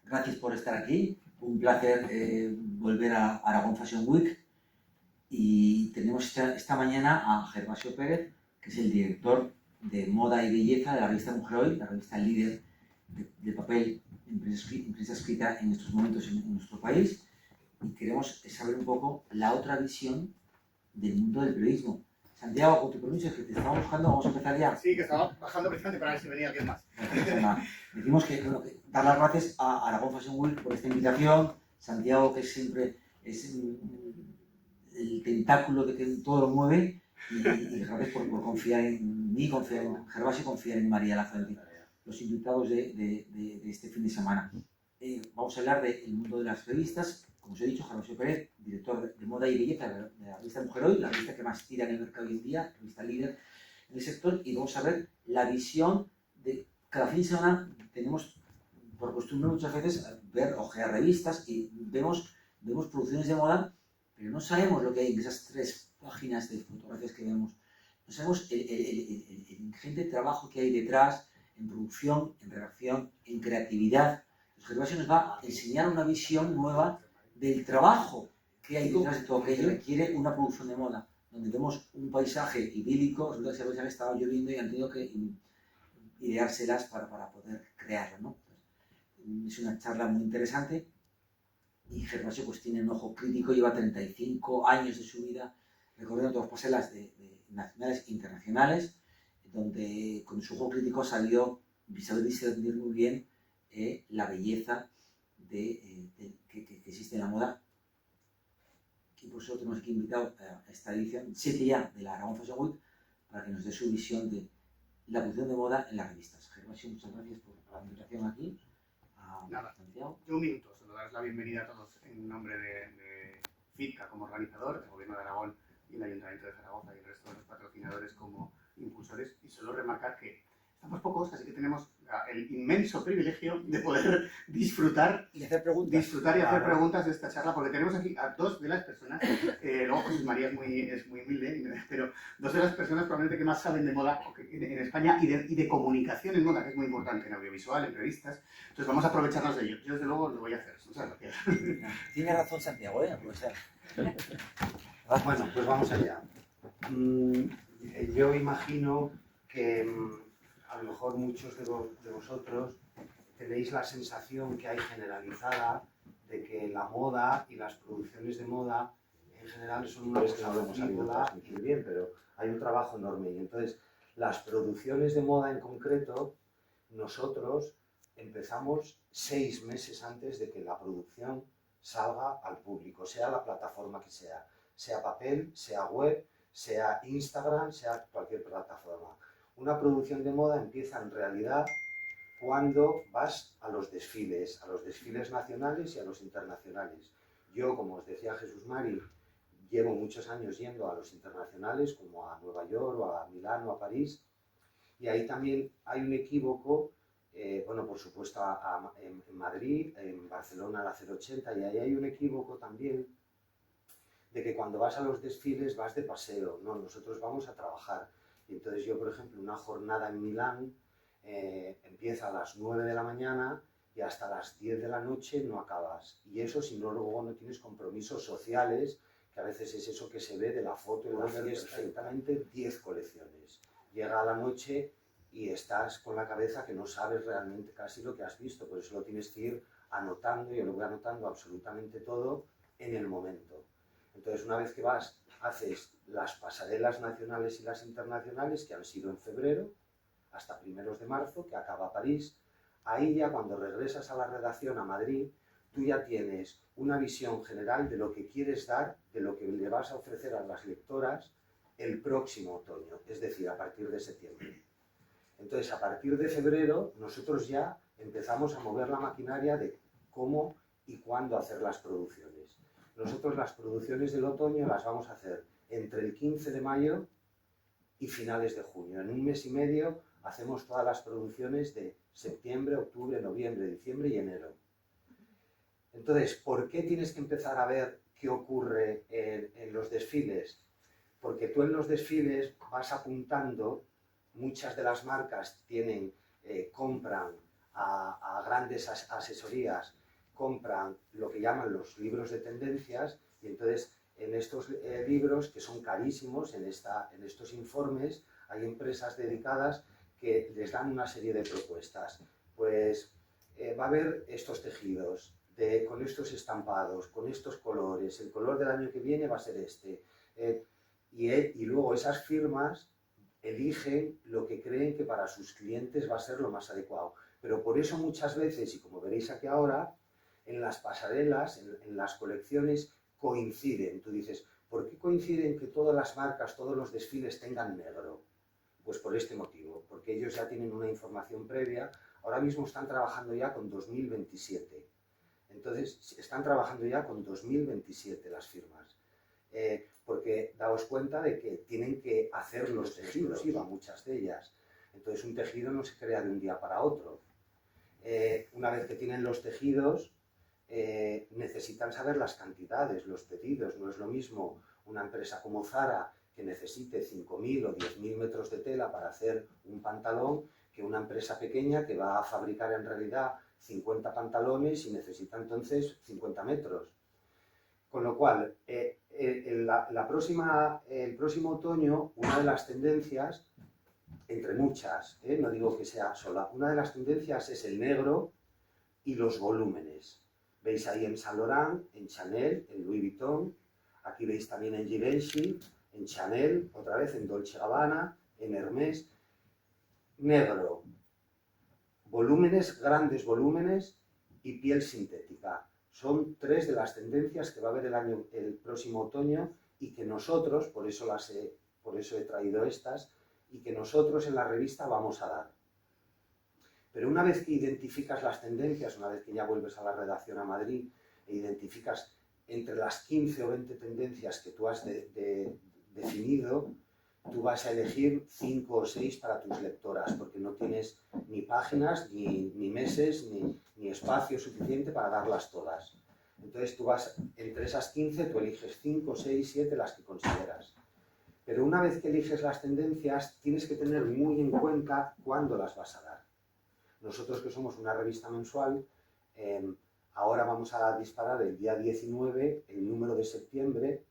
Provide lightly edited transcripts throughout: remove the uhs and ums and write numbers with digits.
gracias por estar aquí. Un placer volver a Aragón Fashion Week. Y tenemos esta mañana a Gervasio Pérez, que es el director de moda y belleza de la revista Mujer Hoy, la revista líder de papel, empresa escrita en estos momentos en nuestro país. Y queremos saber un poco la otra visión del mundo del periodismo. Santiago, con tu permiso, que te estamos buscando, vamos a empezar ya. Sí, que estaba bajando precisamente para ver si venía alguien más. Decimos que dar las gracias a Aragón Fashion Week por esta invitación. Santiago, que siempre es el tentáculo que todo lo mueve, y gracias por confiar en mí, confiar en Gervasio y confiar en María Lafuente, los invitados de este fin de semana. Vamos a hablar del mundo de las revistas. Como os he dicho, Gervasio Pérez, director de moda y belleza de la revista Mujer Hoy, la revista que más tira en el mercado hoy en día, revista líder en el sector, y vamos a ver la visión de cada fin de semana. Tenemos por costumbre muchas veces ojear revistas y vemos producciones de moda, pero no sabemos lo que hay en esas 3 páginas de fotografías que vemos. No sabemos el ingente trabajo que hay detrás, en producción, en redacción, en creatividad. Gervasio nos va a enseñar una visión nueva del trabajo que hay detrás de todo aquello que requiere una producción de moda, donde vemos un paisaje idílico. Resulta que ese paisaje estaba lloviendo y han tenido que ideárselas para poder crearlo, ¿no? Es una charla muy interesante y Gervasio pues tiene un ojo crítico, lleva 35 años de su vida recorriendo todas las pasarelas nacionales e internacionales, donde con su ojo crítico salió discernir muy bien la belleza que existe en la moda. Y por eso tenemos aquí invitado a esta edición 7 ya de la Aragón Fashion Week para que nos dé su visión de la producción de moda en las revistas. Gervasio, muchas gracias por la invitación aquí. Nada, Santiago. Yo un minuto, solo darles la bienvenida a todos en nombre de FITCA como organizador, el Gobierno de Aragón y el Ayuntamiento de Zaragoza y el resto de los patrocinadores como impulsores, y solo remarcar que estamos pocos, así que tenemos el inmenso privilegio de poder disfrutar y hacer preguntas de esta charla, porque tenemos aquí a 2 de las personas, luego José María es muy humilde, pero 2 de las personas probablemente que más saben de moda en España y de comunicación en moda, que es muy importante en audiovisual, en revistas. Entonces vamos a aprovecharnos de ello. Yo desde luego lo voy a hacer. Muchas gracias. Tiene razón Santiago, aprovechar. Bueno, pues vamos allá. Yo imagino que a lo mejor muchos de vosotros tenéis la sensación que hay generalizada de que la moda y las producciones de moda en general son una cosa frívola y bien, pero hay un trabajo enorme. Y entonces, las producciones de moda en concreto, nosotros empezamos 6 meses antes de que la producción salga al público, sea la plataforma que sea papel, sea web, sea Instagram, sea cualquier plataforma. Una producción de moda empieza en realidad cuando vas a los desfiles nacionales y a los internacionales. Yo, como os decía Jesús Mari, llevo muchos años yendo a los internacionales, como a Nueva York, o a Milán, o a París, y ahí también hay un equívoco, bueno, por supuesto en Madrid, en Barcelona la 080, y ahí hay un equívoco también de que cuando vas a los desfiles vas de paseo. No, nosotros vamos a trabajar. Y entonces yo, por ejemplo, una jornada en Milán empieza a las 9 de la mañana y hasta las 10 de la noche no acabas. Y eso si no luego no tienes compromisos sociales, que a veces es eso que se ve de la foto en la fiesta, perfectamente 10 colecciones. Llega a la noche y estás con la cabeza que no sabes realmente casi lo que has visto, por eso lo tienes que ir anotando. Yo lo voy anotando absolutamente todo en el momento. Entonces, una vez que vas, haces las pasarelas nacionales y las internacionales, que han sido en febrero, hasta primeros de marzo, que acaba París. Ahí ya cuando regresas a la redacción a Madrid, tú ya tienes una visión general de lo que quieres dar, de lo que le vas a ofrecer a las lectoras el próximo otoño, es decir, a partir de septiembre. Entonces, a partir de febrero, nosotros ya empezamos a mover la maquinaria de cómo y cuándo hacer las producciones. Nosotros las producciones del otoño las vamos a hacer entre el 15 de mayo y finales de junio. En un mes y medio hacemos todas las producciones de septiembre, octubre, noviembre, diciembre y enero. Entonces, ¿por qué tienes que empezar a ver qué ocurre en los desfiles? Porque tú en los desfiles vas apuntando, muchas de las marcas compran a grandes asesorías compran lo que llaman los libros de tendencias y entonces en estos libros, que son carísimos, en estos informes, hay empresas dedicadas que les dan una serie de propuestas. Pues va a haber estos tejidos, con estos estampados, con estos colores, el color del año que viene va a ser este. Y luego esas firmas eligen lo que creen que para sus clientes va a ser lo más adecuado. Pero por eso muchas veces, y como veréis aquí ahora, en las pasarelas, en las colecciones, coinciden. Tú dices, ¿por qué coinciden que todas las marcas, todos los desfiles tengan negro? Pues por este motivo, porque ellos ya tienen una información previa. Ahora mismo están trabajando ya con 2027. Entonces, están trabajando ya con 2027 las firmas. Porque daos cuenta de que tienen que hacer los tejidos, IVA, muchas de ellas. Entonces, un tejido no se crea de un día para otro. Una vez que tienen los tejidos, necesitan saber las cantidades, los pedidos. No es lo mismo una empresa como Zara que necesite 5.000 o 10.000 metros de tela para hacer un pantalón que una empresa pequeña que va a fabricar en realidad 50 pantalones y necesita entonces 50 metros. Con lo cual, el próximo otoño, una de las tendencias, entre muchas, no digo que sea sola, una de las tendencias es el negro y los volúmenes. Veis ahí en Saint Laurent, en Chanel, en Louis Vuitton, aquí veis también en Givenchy, en Chanel, otra vez en Dolce Gabbana, en Hermès. Negro, volúmenes, grandes volúmenes y piel sintética. Son tres de las tendencias que va a haber el próximo otoño y que nosotros, por eso he traído estas, y que nosotros en la revista vamos a dar. Pero una vez que identificas las tendencias, una vez que ya vuelves a la redacción a Madrid e identificas entre las 15 o 20 tendencias que tú has definido, tú vas a elegir 5 o 6 para tus lectoras, porque no tienes ni páginas, ni meses, ni espacio suficiente para darlas todas. Entonces tú vas, entre esas 15, tú eliges 5, 6, 7, las que consideras. Pero una vez que eliges las tendencias, tienes que tener muy en cuenta cuándo las vas a dar. Nosotros, que somos una revista mensual, ahora vamos a disparar el día 19 el número de septiembre,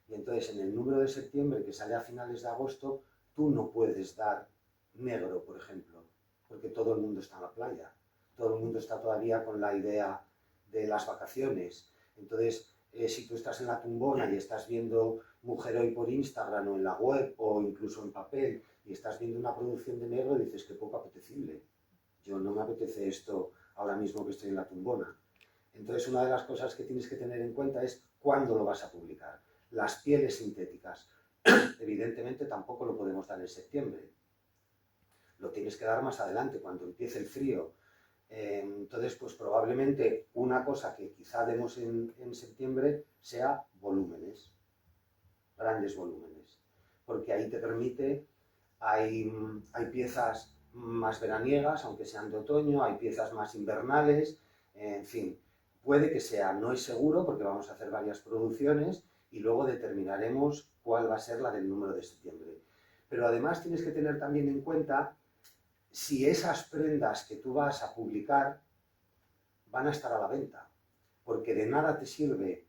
y entonces en el número de septiembre, que sale a finales de agosto, tú no puedes dar negro, por ejemplo, porque todo el mundo está en la playa, todo el mundo está todavía con la idea de las vacaciones. Entonces, si tú estás en la tumbona y estás viendo Mujer Hoy por Instagram o en la web o incluso en papel y estás viendo una producción de negro, dices que poco apetecible. Yo no me apetece esto ahora mismo que estoy en la tumbona. Entonces, una de las cosas que tienes que tener en cuenta es cuándo lo vas a publicar. Las pieles sintéticas, evidentemente tampoco lo podemos dar en septiembre. Lo tienes que dar más adelante, cuando empiece el frío. Entonces, pues probablemente una cosa que quizá demos en septiembre sea volúmenes, grandes volúmenes. Porque ahí te permite, hay piezas más veraniegas, aunque sean de otoño, hay piezas más invernales, en fin. Puede que sea, no es seguro, porque vamos a hacer varias producciones y luego determinaremos cuál va a ser la del número de septiembre. Pero además tienes que tener también en cuenta si esas prendas que tú vas a publicar van a estar a la venta. Porque de nada te sirve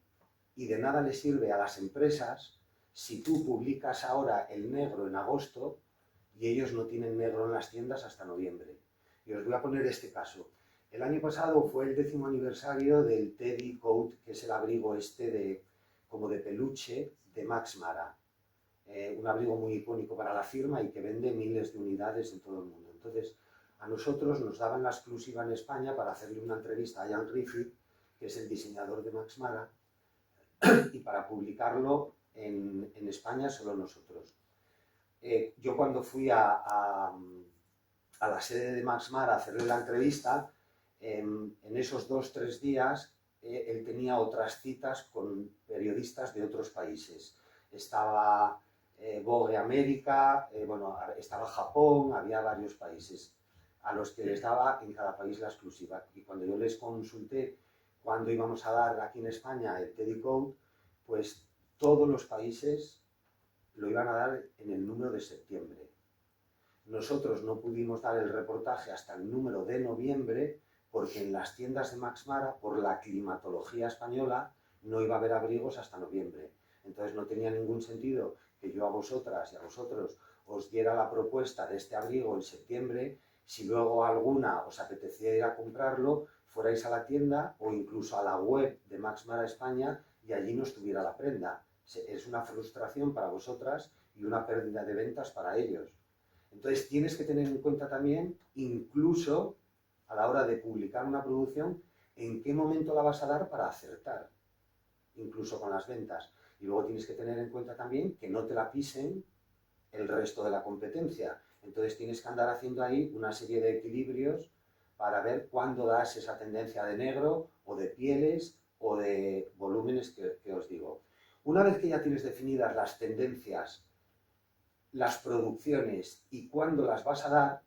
y de nada le sirve a las empresas si tú publicas ahora el negro en agosto y ellos no tienen negro en las tiendas hasta noviembre. Y os voy a poner este caso. El año pasado fue el 10º aniversario del Teddy Coat, que es el abrigo como de peluche de Max Mara. Un abrigo muy icónico para la firma y que vende miles de unidades en todo el mundo. Entonces, a nosotros nos daban la exclusiva en España para hacerle una entrevista a Jan Riffy, que es el diseñador de Max Mara, y para publicarlo en España solo nosotros. Yo cuando fui a la sede de Max Mara a hacerle la entrevista, en esos 2 o 3 días él tenía otras citas con periodistas de otros países. Estaba Vogue América, estaba Japón, había varios países a los que les daba en cada país la exclusiva. Y cuando yo les consulté cuándo íbamos a dar aquí en España el Teddy Coat, pues todos los países lo iban a dar en el número de septiembre. Nosotros no pudimos dar el reportaje hasta el número de noviembre porque en las tiendas de Max Mara, por la climatología española, no iba a haber abrigos hasta noviembre. Entonces no tenía ningún sentido que yo a vosotras y a vosotros os diera la propuesta de este abrigo en septiembre, si luego alguna os apetecía ir a comprarlo, fuerais a la tienda o incluso a la web de Max Mara España y allí no estuviera la prenda. Es una frustración para vosotras y una pérdida de ventas para ellos. Entonces tienes que tener en cuenta también, incluso a la hora de publicar una producción, en qué momento la vas a dar para acertar, incluso con las ventas. Y luego tienes que tener en cuenta también que no te la pisen el resto de la competencia. Entonces tienes que andar haciendo ahí una serie de equilibrios para ver cuándo das esa tendencia de negro o de pieles o de volúmenes que os digo. Una vez que ya tienes definidas las tendencias, las producciones y cuándo las vas a dar,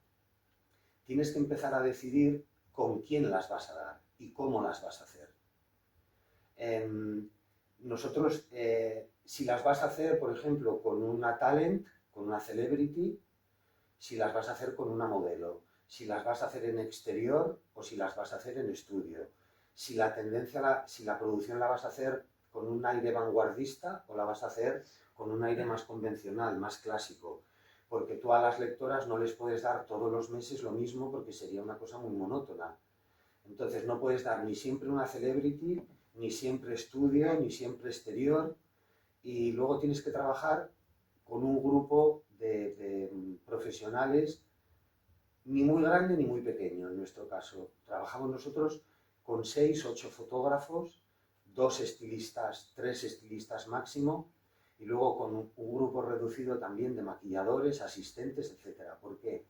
tienes que empezar a decidir con quién las vas a dar y cómo las vas a hacer. Nosotros, si las vas a hacer, por ejemplo, con una talent, con una celebrity, si las vas a hacer con una modelo, si las vas a hacer en exterior o si las vas a hacer en estudio, si la tendencia, si la producción la vas a hacer con un aire vanguardista o la vas a hacer con un aire más convencional, más clásico, porque tú a las lectoras no les puedes dar todos los meses lo mismo porque sería una cosa muy monótona. Entonces no puedes dar ni siempre una celebrity, ni siempre estudio, ni siempre exterior, y luego tienes que trabajar con un grupo de profesionales ni muy grande ni muy pequeño. En nuestro caso trabajamos nosotros con 6, 8 fotógrafos, 2 estilistas, 3 estilistas máximo, y luego con un grupo reducido también de maquilladores, asistentes, etc. ¿Por qué?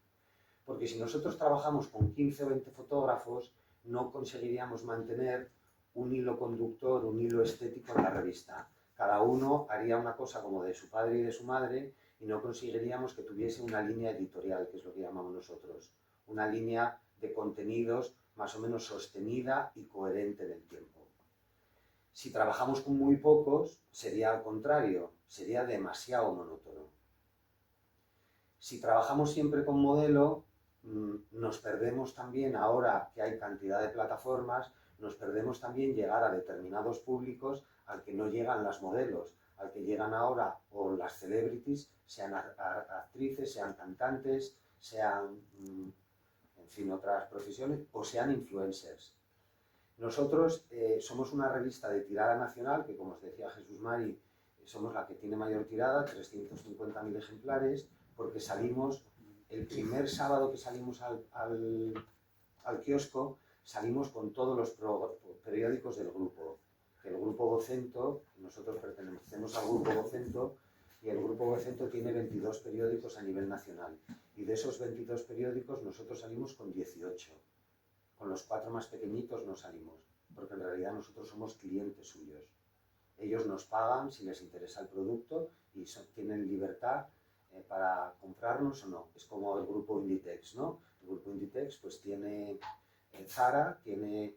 Porque si nosotros trabajamos con 15 o 20 fotógrafos, no conseguiríamos mantener un hilo conductor, un hilo estético en la revista. Cada uno haría una cosa como de su padre y de su madre y no conseguiríamos que tuviese una línea editorial, que es lo que llamamos nosotros, una línea de contenidos más o menos sostenida y coherente del tiempo. Si trabajamos con muy pocos, sería al contrario, sería demasiado monótono. Si trabajamos siempre con modelo, nos perdemos también, ahora que hay cantidad de plataformas, nos perdemos también llegar a determinados públicos al que no llegan las modelos, al que llegan ahora o las celebrities, sean actrices, sean cantantes, sean, en fin, otras profesiones, o sean influencers. Nosotros somos una revista de tirada nacional, que como os decía Jesús Mari, somos la que tiene mayor tirada, 350.000 ejemplares, porque salimos, el primer sábado que salimos al kiosco, salimos con todos los periódicos del grupo. El grupo Vocento, nosotros pertenecemos al grupo Vocento, y el grupo Vocento tiene 22 periódicos a nivel nacional. Y de esos 22 periódicos nosotros salimos con 18. Con los 4 más pequeñitos no salimos, porque en realidad nosotros somos clientes suyos. Ellos nos pagan si les interesa el producto y tienen libertad para comprarnos o no. Es como el grupo Inditex, ¿no? El grupo Inditex pues tiene Zara, tiene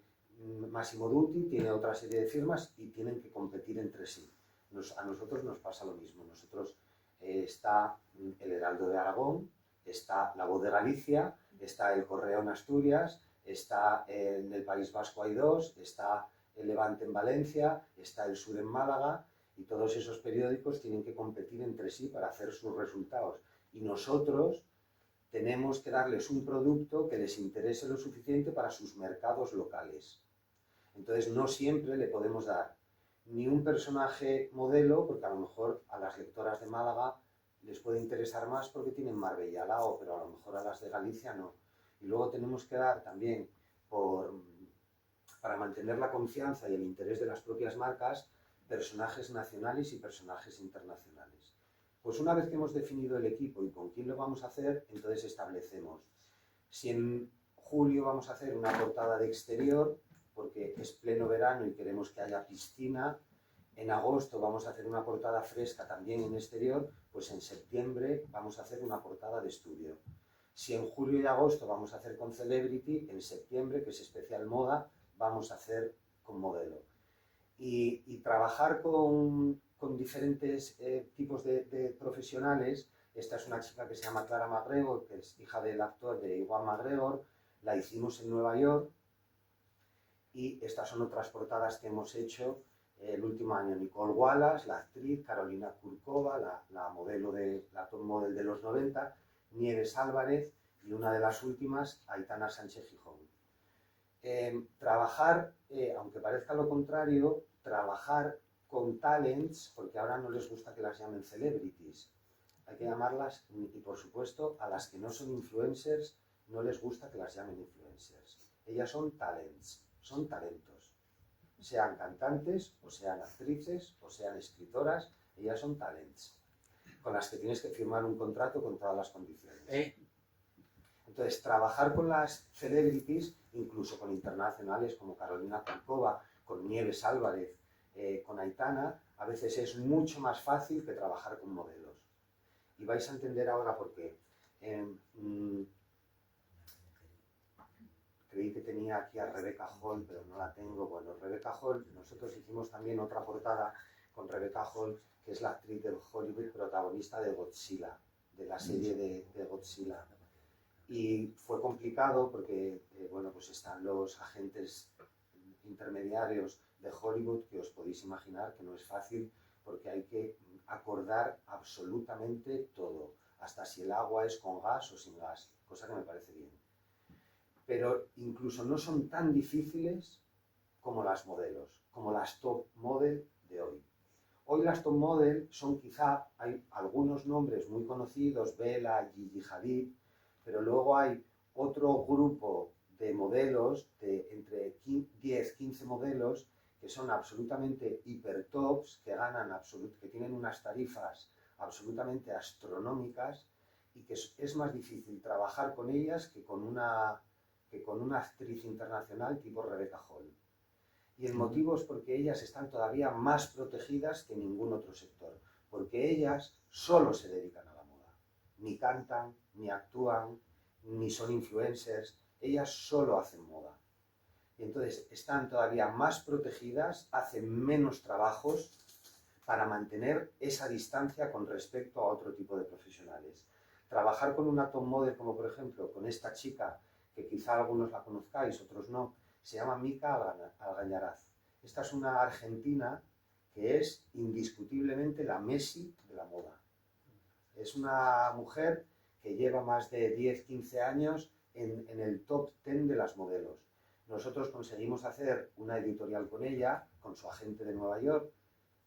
Massimo Dutti, tiene otra serie de firmas y tienen que competir entre sí. A nosotros nos pasa lo mismo. Nosotros está el Heraldo de Aragón, está La Voz de Galicia, está el Correo en Asturias, está en el País Vasco hay 2, está el Levante en Valencia, está el Sur en Málaga, y todos esos periódicos tienen que competir entre sí para hacer sus resultados. Y nosotros tenemos que darles un producto que les interese lo suficiente para sus mercados locales. Entonces no siempre le podemos dar ni un personaje modelo, porque a lo mejor a las lectoras de Málaga les puede interesar más porque tienen Marbella al lado, pero a lo mejor a las de Galicia no. Y luego tenemos que dar también, para mantener la confianza y el interés de las propias marcas, personajes nacionales y personajes internacionales. Pues una vez que hemos definido el equipo y con quién lo vamos a hacer, entonces establecemos si en julio vamos a hacer una portada de exterior, porque es pleno verano y queremos que haya piscina. En agosto vamos a hacer una portada fresca también en exterior, pues en septiembre vamos a hacer una portada de estudio. Si en julio y agosto vamos a hacer con celebrity, en septiembre, que es especial moda, vamos a hacer con modelo. Y trabajar con diferentes tipos de profesionales Esta es una chica que se llama Clara McGregor, que es hija del actor de Ewan McGregor. La hicimos en Nueva York. Y estas son otras portadas que hemos hecho el último año. Nicole Wallace, la actriz, Carolina Kurkova, la modelo la top model de los 90, Nieves Álvarez y una de las últimas, Aitana Sánchez Gijón. Trabajar, aunque parezca lo contrario, trabajar con talents, porque ahora no les gusta que las llamen celebrities. Hay que llamarlas, y por supuesto, a las que no son influencers, no les gusta que las llamen influencers. Ellas son talents. Son talentos, sean cantantes, o sean actrices, o sean escritoras, ellas son talents, con las que tienes que firmar un contrato con todas las condiciones. Entonces, trabajar con las celebrities, incluso con internacionales como Carolina Kurkova, con Nieves Álvarez, con Aitana, a veces es mucho más fácil que trabajar con modelos. Y vais a entender ahora por qué. Creí que tenía aquí a Rebecca Hall, pero no la tengo. Bueno, Rebecca Hall, nosotros hicimos también otra portada con Rebecca Hall, que es la actriz de Hollywood protagonista de Godzilla, de la serie de Godzilla. Y fue complicado porque, bueno, pues están los agentes intermediarios de Hollywood, que os podéis imaginar que no es fácil, porque hay que acordar absolutamente todo, hasta si el agua es con gas o sin gas, cosa que me parece bien. Pero incluso no son tan difíciles como las modelos, como las top model de hoy. Hoy las top model son quizá, hay algunos nombres muy conocidos, Bella, Gigi Hadid, pero luego hay otro grupo de modelos, de entre 10, 15 modelos, que son absolutamente hipertops, que ganan que tienen unas tarifas absolutamente astronómicas y que es más difícil trabajar con ellas que con una actriz internacional tipo Rebecca Hall. Y el motivo es porque ellas están todavía más protegidas que ningún otro sector, porque ellas solo se dedican a la moda. Ni cantan, ni actúan, ni son influencers, ellas solo hacen moda. Y entonces están todavía más protegidas, hacen menos trabajos para mantener esa distancia con respecto a otro tipo de profesionales. Trabajar con una top model como por ejemplo con esta chica, que quizá algunos la conozcáis, otros no, se llama Mica Algañaraz. Esta es una argentina que es indiscutiblemente la Messi de la moda. Es una mujer que lleva más de 10-15 años en el top 10 de las modelos. Nosotros conseguimos hacer una editorial con ella, con su agente de Nueva York.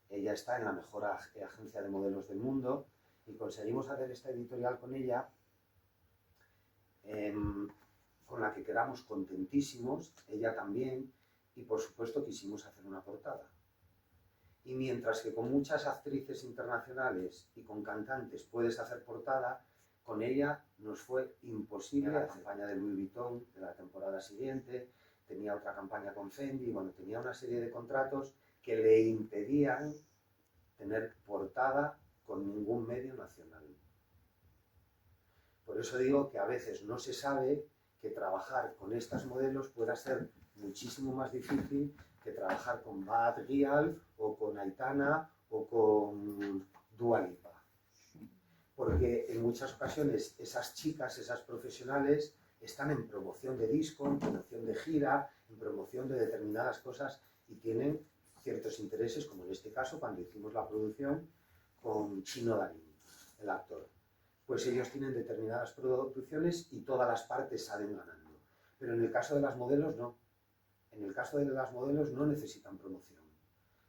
Ella está en la mejor agencia de modelos del mundo y conseguimos hacer esta editorial con ella, con la que quedamos contentísimos, ella también, y por supuesto quisimos hacer una portada. Y mientras que con muchas actrices internacionales y con cantantes puedes hacer portada, con ella nos fue imposible. La campaña de Louis Vuitton de la temporada siguiente, tenía otra campaña con Fendi, bueno, tenía una serie de contratos que le impedían tener portada con ningún medio nacional. Por eso digo que a veces no se sabe que trabajar con estas modelos pueda ser muchísimo más difícil que trabajar con Bad Gyal o con Aitana o con Dua Lipa. Porque en muchas ocasiones esas chicas, esas profesionales, están en promoción de disco, en promoción de gira, en promoción de determinadas cosas y tienen ciertos intereses, como en este caso cuando hicimos la producción con Chino Darín, el actor. Pues ellos tienen determinadas producciones y todas las partes salen ganando. Pero en el caso de las modelos no. En el caso de las modelos no necesitan promoción.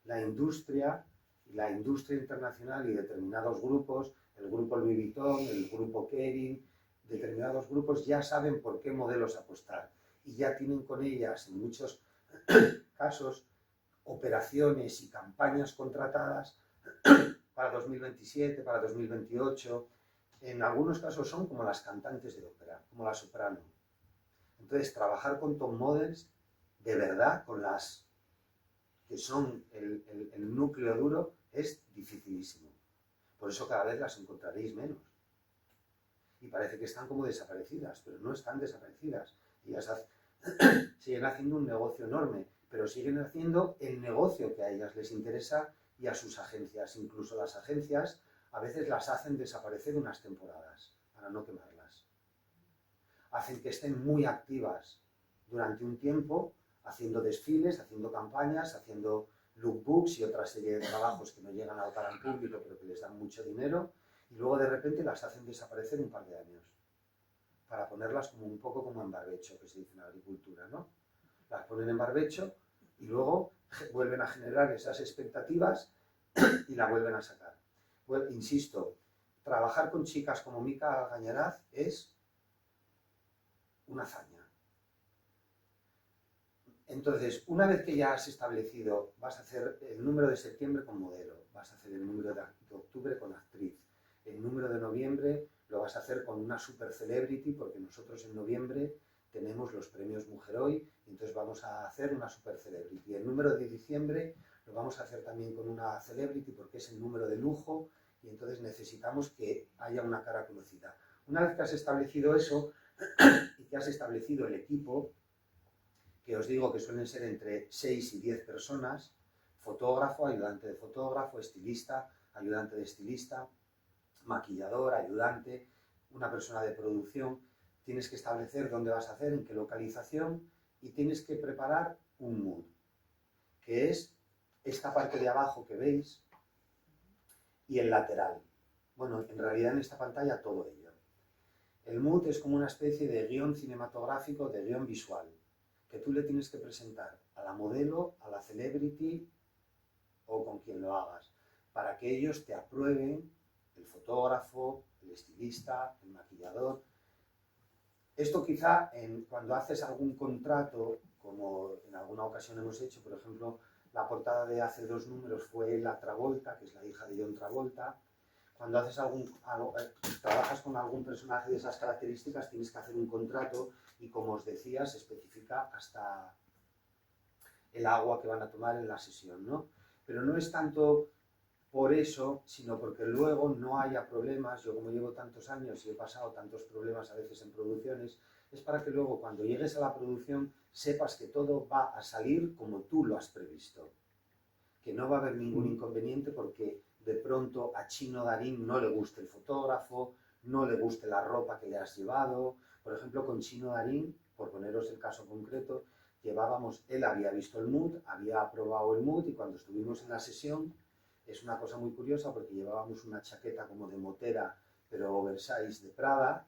La industria internacional y determinados grupos, el grupo Louis Vuitton, el grupo Kering, determinados grupos ya saben por qué modelos apostar y ya tienen con ellas en muchos casos operaciones y campañas contratadas para 2027, para 2028. En algunos casos son como las cantantes de ópera, como la soprano. Entonces, trabajar con top models, de verdad, con las que son el núcleo duro, es dificilísimo. Por eso cada vez las encontraréis menos. Y parece que están como desaparecidas, pero no están desaparecidas. Ellas siguen haciendo un negocio enorme, pero siguen haciendo el negocio que a ellas les interesa y a sus agencias. Incluso las agencias a veces las hacen desaparecer unas temporadas para no quemarlas. Hacen que estén muy activas durante un tiempo, haciendo desfiles, haciendo campañas, haciendo lookbooks y otra serie de trabajos que no llegan al gran público pero que les dan mucho dinero, y luego de repente las hacen desaparecer un par de años para ponerlas como un poco como en barbecho, que se dice en la agricultura, ¿no? Las ponen en barbecho y luego vuelven a generar esas expectativas y la vuelven a sacar. Bueno, insisto, trabajar con chicas como Mica Gañaraz es una hazaña. Entonces, una vez que ya has establecido, vas a hacer el número de septiembre con modelo, vas a hacer el número de octubre con actriz, el número de noviembre lo vas a hacer con una super celebrity, porque nosotros en noviembre tenemos los premios Mujer Hoy, y entonces vamos a hacer una super celebrity. El número de diciembre lo vamos a hacer también con una celebrity porque es el número de lujo, y entonces necesitamos que haya una cara conocida. Una vez que has establecido eso y que has establecido el equipo, que os digo que suelen ser entre 6 y 10 personas, fotógrafo, ayudante de fotógrafo, estilista, ayudante de estilista, maquillador, ayudante, una persona de producción, tienes que establecer dónde vas a hacer, en qué localización, y tienes que preparar un mood, que es esta parte de abajo que veis y el lateral. Bueno, en realidad en esta pantalla todo ello. El mood es como una especie de guión cinematográfico, de guión visual, que tú le tienes que presentar a la modelo, a la celebrity o con quien lo hagas, para que ellos te aprueben, el fotógrafo, el estilista, el maquillador. Esto quizá cuando haces algún contrato, como en alguna ocasión hemos hecho, por ejemplo, la portada de hace 2 números fue la Travolta, que es la hija de John Travolta. Cuando haces trabajas con algún personaje de esas características, tienes que hacer un contrato y, como os decía, se especifica hasta el agua que van a tomar en la sesión, ¿no? Pero no es tanto por eso, sino porque luego no haya problemas. Yo, como llevo tantos años y he pasado tantos problemas a veces en producciones, es para que luego cuando llegues a la producción sepas que todo va a salir como tú lo has previsto, que no va a haber ningún inconveniente porque de pronto a Chino Darín no le guste el fotógrafo, no le guste la ropa que le has llevado. Por ejemplo, con Chino Darín, por poneros el caso concreto, él había visto el mood, había aprobado el mood, y cuando estuvimos en la sesión, es una cosa muy curiosa porque llevábamos una chaqueta como de motera, pero oversize de Prada,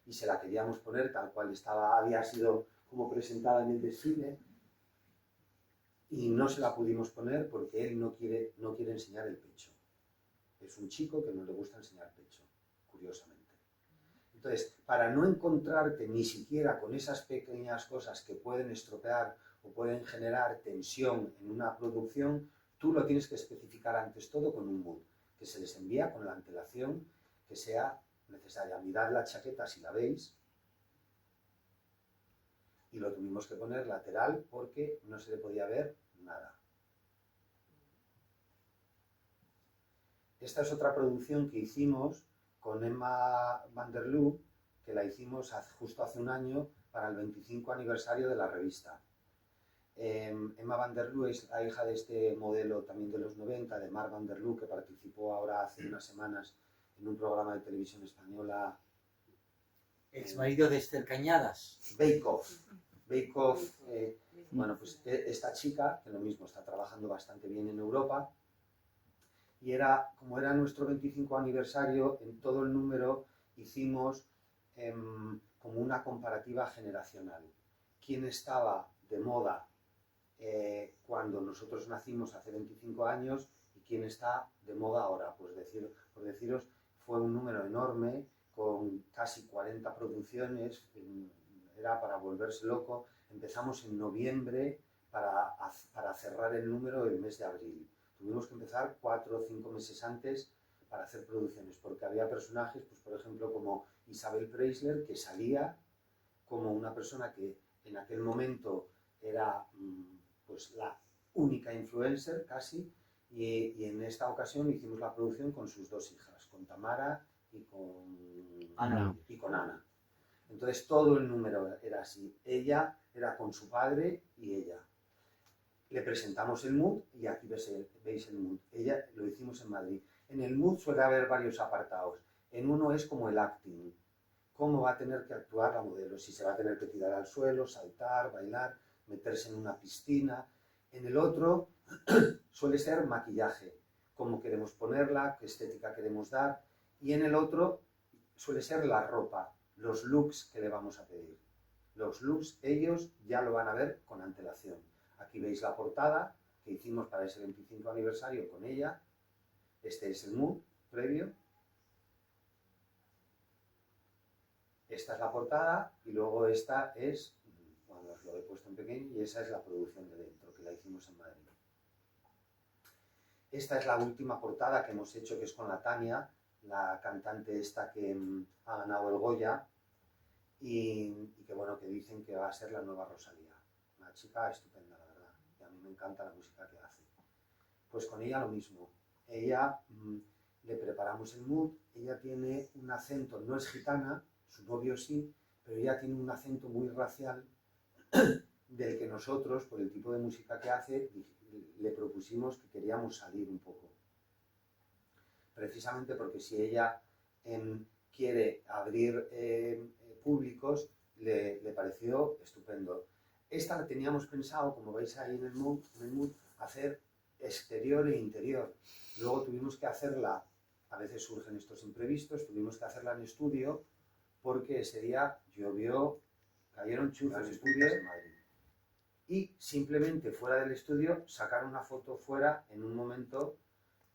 y se la queríamos poner tal cual había sido como presentada en el desfile, y no se la pudimos poner porque él no quiere enseñar el pecho. Es un chico que no le gusta enseñar pecho, curiosamente. Entonces, para no encontrarte ni siquiera con esas pequeñas cosas que pueden estropear o pueden generar tensión en una producción, tú lo tienes que especificar antes todo con un mood, que se les envía con la antelación que sea necesaria. Mirad la chaqueta si la veis, y lo tuvimos que poner lateral porque no se le podía ver nada. Esta es otra producción que hicimos con Emma van der Loo, que la hicimos justo hace un año para el 25 aniversario de la revista. Emma van der Loo es la hija de este modelo también de los 90, de Marc van der Loo, que participó ahora hace unas semanas en un programa de televisión española. Ex marido de Esther Cañadas. Bake Off. Bueno, pues esta chica, que lo mismo está trabajando bastante bien en Europa, y como era nuestro 25 aniversario, en todo el número hicimos como una comparativa generacional. ¿Quién estaba de moda cuando nosotros nacimos hace 25 años y quién está de moda ahora? Pues por deciros, fue un número enorme, con casi 40 producciones, era para volverse loco. Empezamos en noviembre para cerrar el número el mes de abril. Tuvimos que empezar 4 o 5 meses antes para hacer producciones, porque había personajes, pues por ejemplo, como Isabel Preisler, que salía como una persona que en aquel momento era pues la única influencer casi, y en esta ocasión hicimos la producción con sus 2 hijas, con Tamara y con Ana. Entonces todo el número era así. Ella era con su padre y ella. Le presentamos el mood y aquí veis el mood. Lo hicimos en Madrid. En el mood suele haber varios apartados. En uno es como el acting, cómo va a tener que actuar la modelo, si se va a tener que tirar al suelo, saltar, bailar, meterse en una piscina. En el otro suele ser maquillaje, cómo queremos ponerla, qué estética queremos dar. Y en el otro suele ser la ropa, los looks que le vamos a pedir. Los looks ellos ya lo van a ver con antelación. Aquí veis la portada que hicimos para ese 25 aniversario con ella. Este es el mood previo. Esta es la portada y luego esta es, bueno, os lo he puesto en pequeño, y esa es la producción de dentro, que la hicimos en Madrid. Esta es la última portada que hemos hecho, que es con la Tania, la cantante esta que ha ganado el Goya, y que bueno, que dicen que va a ser la nueva Rosalía. Una chica estupenda, la verdad, y a mí me encanta la música que hace. Pues con ella lo mismo. Ella le preparamos el mood, ella tiene un acento, no es gitana, su novio sí, pero ella tiene un acento muy racial del que nosotros, por el tipo de música que hace, le propusimos que queríamos salir un poco. Precisamente porque si ella quiere abrir públicos, le pareció estupendo. Esta la teníamos pensado, como veis ahí en el mood, hacer exterior e interior. Luego tuvimos que hacerla, a veces surgen estos imprevistos, tuvimos que hacerla en estudio, porque ese día llovió, cayeron chuzos estudios en Madrid. Y simplemente fuera del estudio sacar una foto fuera en un momento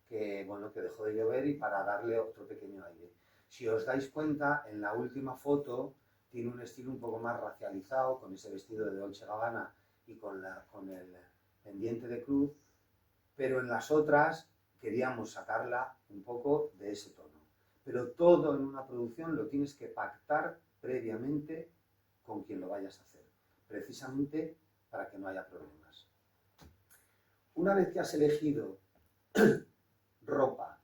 que, bueno, que dejó de llover y para darle otro pequeño aire. Si os dais cuenta, en la última foto tiene un estilo un poco más racializado, con ese vestido de Dolce Gabbana y con el pendiente de cruz, pero en las otras queríamos sacarla un poco de ese tono. Pero todo en una producción lo tienes que pactar previamente con quien lo vayas a hacer, precisamente para que no haya problemas. Una vez que has elegido ropa,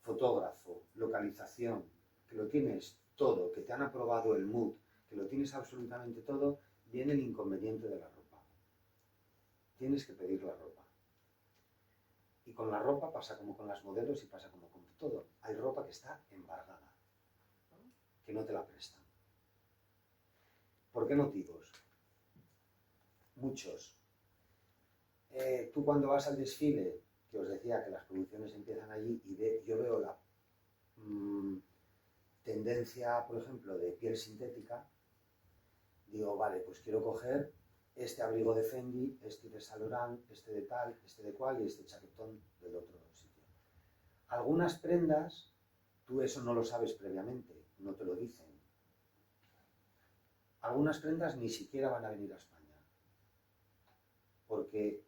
fotógrafo, localización, que lo tienes todo, que te han aprobado el mood, que lo tienes absolutamente todo, viene el inconveniente de la ropa. Tienes que pedir la ropa. Y con la ropa pasa como con las modelos y pasa como con todo. Hay ropa que está embargada, que no te la prestan. ¿Por qué motivos? Muchos. Tú cuando vas al desfile, que os decía que las producciones empiezan allí, y yo veo la tendencia, por ejemplo, de piel sintética, digo, vale, pues quiero coger este abrigo de Fendi, este de Saint Laurent, este de tal, este de cual y este chaquetón del otro sitio. Algunas prendas, tú eso no lo sabes previamente, no te lo dicen. Algunas prendas ni siquiera van a venir a España, porque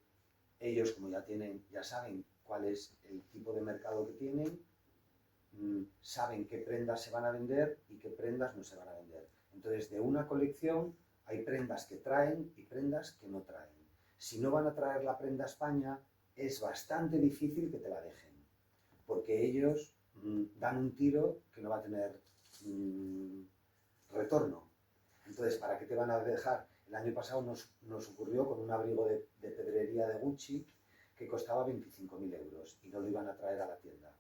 ellos, como ya saben cuál es el tipo de mercado que tienen, saben qué prendas se van a vender y qué prendas no se van a vender. Entonces, de una colección hay prendas que traen y prendas que no traen. Si no van a traer la prenda a España, es bastante difícil que te la dejen, porque ellos dan un tiro que no va a tener retorno. Entonces, ¿para qué te van a dejar? El año pasado nos ocurrió con un abrigo de pedrería de Gucci que costaba 25.000 euros y no lo iban a traer a la tienda.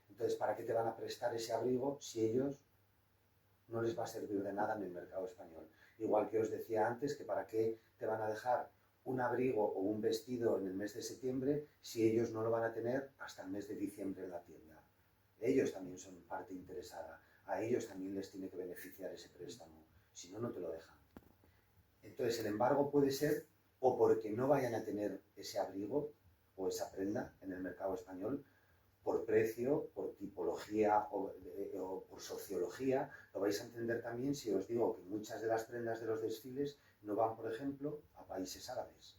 Entonces, ¿para qué te van a prestar ese abrigo si ellos no les va a servir de nada en el mercado español? Igual que os decía antes, que para qué te van a dejar un abrigo o un vestido en el mes de septiembre si ellos no lo van a tener hasta el mes de diciembre en la tienda. Ellos también son parte interesada, a ellos también les tiene que beneficiar ese préstamo, si no, no te lo dejan. Entonces, el embargo puede ser o porque no vayan a tener ese abrigo o esa prenda en el mercado español, por precio, por tipología o por sociología. Lo vais a entender también si os digo que muchas de las prendas de los desfiles no van, por ejemplo, a países árabes.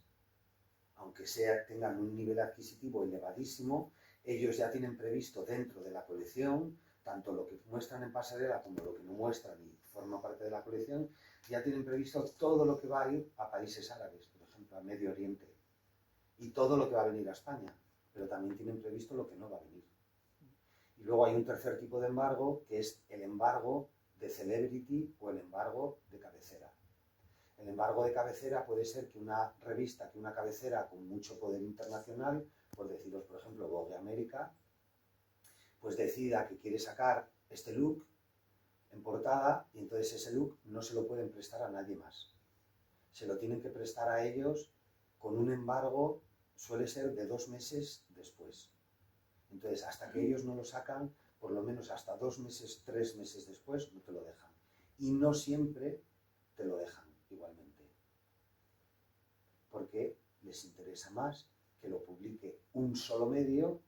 Aunque tengan un nivel adquisitivo elevadísimo, ellos ya tienen previsto dentro de la colección, tanto lo que muestran en pasarela como lo que no muestran y forma parte de la colección, ya tienen previsto todo lo que va a ir a países árabes, por ejemplo, a Medio Oriente, y todo lo que va a venir a España, pero también tienen previsto lo que no va a venir. Y luego hay un tercer tipo de embargo, que es el embargo de celebrity o el embargo de cabecera. El embargo de cabecera puede ser que una revista, que una cabecera con mucho poder internacional, por deciros, por ejemplo, Vogue América, pues decida que quiere sacar este look en portada y entonces ese look no se lo pueden prestar a nadie más. Se lo tienen que prestar a ellos con un embargo, suele ser de 2 meses después. Entonces, hasta que ellos no lo sacan, por lo menos hasta 2 meses, 3 meses después, no te lo dejan. Y no siempre te lo dejan igualmente. Porque les interesa más que lo publique un solo medio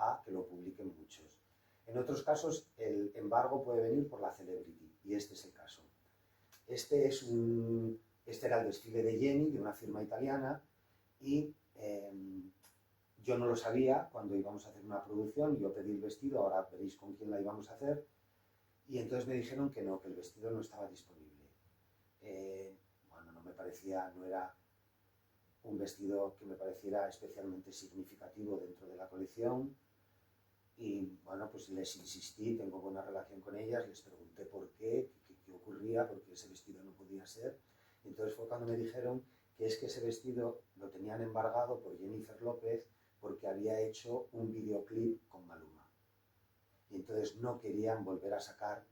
a que lo publiquen muchos. En otros casos, el embargo puede venir por la celebrity, y este es el caso. Este era el desfile de Jenny, de una firma italiana, y yo no lo sabía cuando íbamos a hacer una producción. Yo pedí el vestido, ahora veréis con quién la íbamos a hacer, y entonces me dijeron que no, que el vestido no estaba disponible. Bueno, no era un vestido que me pareciera especialmente significativo dentro de la colección, y bueno, pues les insistí, tengo buena relación con ellas, les pregunté por qué ocurría, por qué ese vestido no podía ser. Entonces fue cuando me dijeron que es que ese vestido lo tenían embargado por Jennifer López porque había hecho un videoclip con Maluma. Y entonces no querían volver a sacar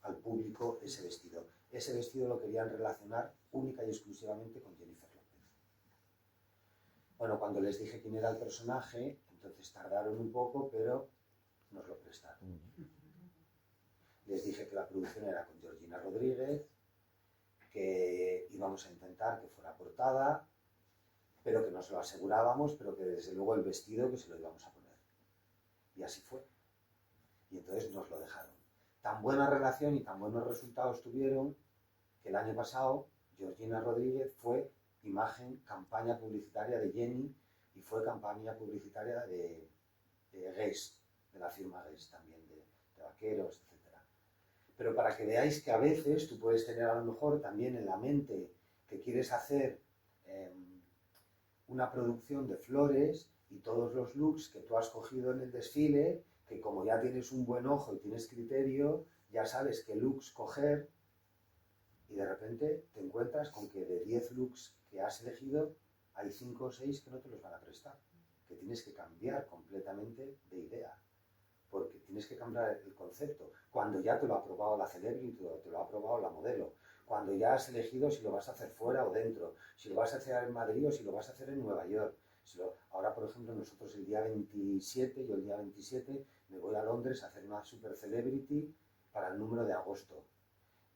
al público ese vestido. Ese vestido lo querían relacionar única y exclusivamente con Jennifer López. Bueno, cuando les dije quién era el personaje, entonces tardaron un poco, pero nos lo prestaron. Les dije que la producción era con Georgina Rodríguez, que íbamos a intentar que fuera portada, pero que nos lo asegurábamos, pero que desde luego el vestido que se lo íbamos a poner. Y así fue. Y entonces nos lo dejaron. Tan buena relación y tan buenos resultados tuvieron que el año pasado Georgina Rodríguez fue campaña publicitaria de Jenny, y fue campaña publicitaria de Guess, de la firma Guess también, de vaqueros, etc. Pero para que veáis que a veces tú puedes tener a lo mejor también en la mente que quieres hacer una producción de flores, y todos los looks que tú has cogido en el desfile, que como ya tienes un buen ojo y tienes criterio, ya sabes qué looks coger, y de repente te encuentras con que de 10 looks que has elegido, hay 5 o 6 que no te los van a prestar, que tienes que cambiar completamente de idea, porque tienes que cambiar el concepto, cuando ya te lo ha probado la celebrity, te lo ha probado la modelo, cuando ya has elegido si lo vas a hacer fuera o dentro, si lo vas a hacer en Madrid o si lo vas a hacer en Nueva York. Ahora, por ejemplo, nosotros el día 27 me voy a Londres a hacer una super celebrity para el número de agosto.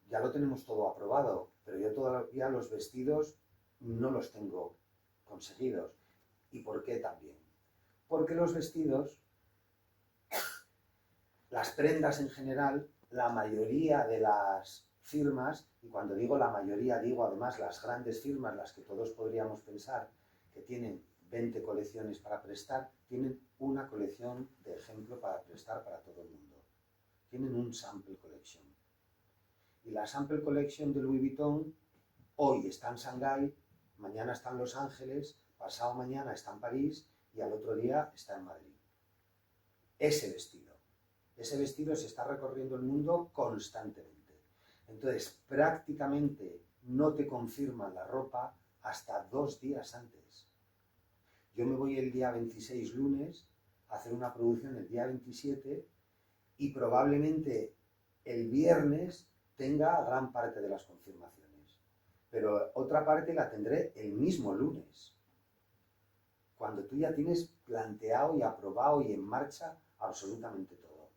Ya lo tenemos todo aprobado, pero yo todavía los vestidos no los tengo conseguidos. ¿Y por qué también? Porque los vestidos, las prendas en general, la mayoría de las firmas, y cuando digo la mayoría digo además las grandes firmas, las que todos podríamos pensar que tienen 20 colecciones para prestar, tienen una colección de ejemplo para prestar para todo el mundo. Tienen un sample collection. Y la sample collection de Louis Vuitton hoy está en Shanghái, mañana está en Los Ángeles, pasado mañana está en París y al otro día está en Madrid. Ese vestido se está recorriendo el mundo constantemente. Entonces, prácticamente no te confirman la ropa hasta 2 días antes. Yo me voy el día 26 lunes a hacer una producción el día 27 y probablemente el viernes tenga gran parte de las confirmaciones. Pero otra parte la tendré el mismo lunes, cuando tú ya tienes planteado y aprobado y en marcha absolutamente todo.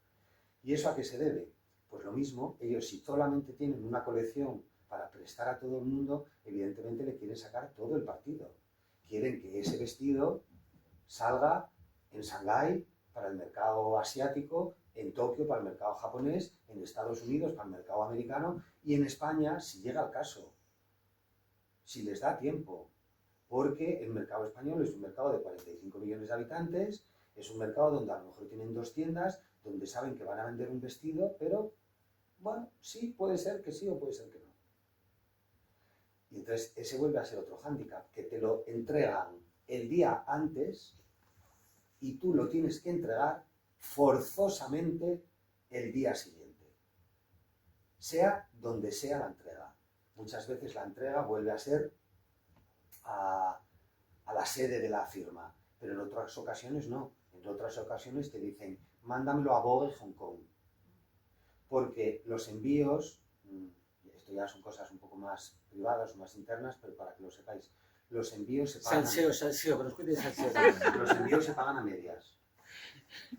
¿Y eso a qué se debe? Pues lo mismo, ellos si solamente tienen una colección para prestar a todo el mundo, evidentemente le quieren sacar todo el partido. Quieren que ese vestido salga en Shanghái para el mercado asiático, en Tokio para el mercado japonés, en Estados Unidos para el mercado americano y en España si llega el caso, si les da tiempo, porque el mercado español es un mercado de 45 millones de habitantes, es un mercado donde a lo mejor tienen 2 tiendas, donde saben que van a vender un vestido, pero bueno, sí, puede ser que sí o puede ser que no. Y entonces ese vuelve a ser otro hándicap, que te lo entregan el día antes y tú lo tienes que entregar forzosamente el día siguiente, sea donde sea la entrega. Muchas veces la entrega vuelve a ser a la sede de la firma, pero en otras ocasiones no. En en otras ocasiones te dicen, mándamelo a Vogue Hong Kong. Porque los envíos, esto ya son cosas un poco más privadas o más internas, pero para que lo sepáis, los envíos se pagan, Salseo, que nos cuentes salseo. los envíos se pagan a medias.